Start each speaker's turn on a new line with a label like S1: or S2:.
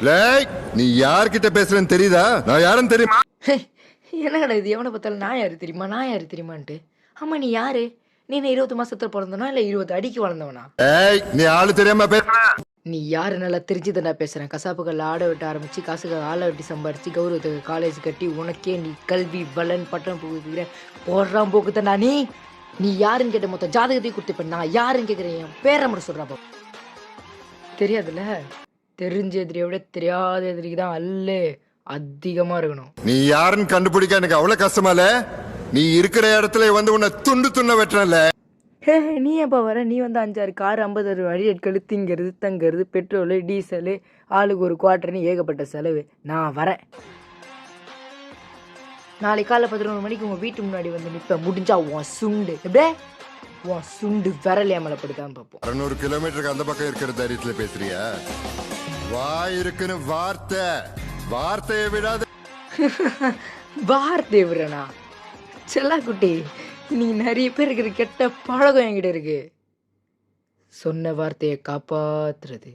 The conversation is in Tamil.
S1: லேய், நீ யார்கிட்ட பேசுறேன்னு தெரியுதா? நான் யாருன்னு தெரியுமா?
S2: என்னடா இது எவனை பார்த்தாலும் நான் யாரு தெரியுமா நான் யாரு தெரியுமான்ட்டு. ஆமா நீ யாரு? நீ என்ன 20 மாசத்துல பிறந்தவனா இல்ல 20 அடிக்கு வளர்ந்தவனா?
S1: ஏய், நீ ஆளு தெரியாம பேசுற.
S2: நீ யாரு நல்லா தெரிஞ்சுதான்டா பேசுறேன். கசாப்புகள் ஆட வெட்ட ஆரம்பிச்சு காசுகள் ஆளை வெட்டி சம்பாரிச்சு கௌரவத்துக்கு காலேஜ் கட்டி உனக்கே நீ கல்வி பலன் பட்டம் புகுத்துக்கிற போடுறான் போக்குதானா நீ. நீ யாருன்னு கேட்ட மொத்தம் ஜாதகத்தையும் கொடுத்துப்ப. நான் யாருன்னு கேட்குறேன், என் பேரை மட்டும் சொல்றாப்போ தெரியாதுல்ல. தெரிஞ்ச எதிரியை விட தெரியாத எதிரிக்கு தான் அல்லே அதிகமா இருக்கணும்.
S1: நீ யாருன்னு கண்டுபிடிக்க எனக்கு அவ்வளவு கஷ்டமா இல்ல? நீ இருக்கிற இடத்துல வந்து உன்னை துண்டு துண்ண வெட்டுறல.
S2: ஹே நீ எப்போ வர? நீ வந்து 5-6 கார் 50 வழி எடுக்கல் திங்கிறது தங்கிறது பெட்ரோலு டீசலு ஆளுக்கு ஒரு குவார்ட்டர்னு ஏகப்பட்ட செலவு. நான் வரேன் நாளைக்கு காலைல 11 மணிக்கு உங்கள் வீட்டு முன்னாடி வந்து நிற்பேன். முடிஞ்சா உன் சுண்டு எப்படியே உன் சுண்டு விரல் ஏமலைப்படுத்தான்னு பார்ப்போம்.
S1: 600 கிலோமீட்டருக்கு அந்த பக்கம் இருக்கிற தைரியத்துல பேசுறியா? வாய் இருக்குன்னு வார்த்தையை விடாத.
S2: வார்த்தை விடுறேனா செல்லா குட்டி? நீ நிறைய பேர் இருக்கிற கெட்ட பழக்கம் என்கிட்ட இருக்கு. சொன்ன வார்த்தையை காப்பாத்துறது.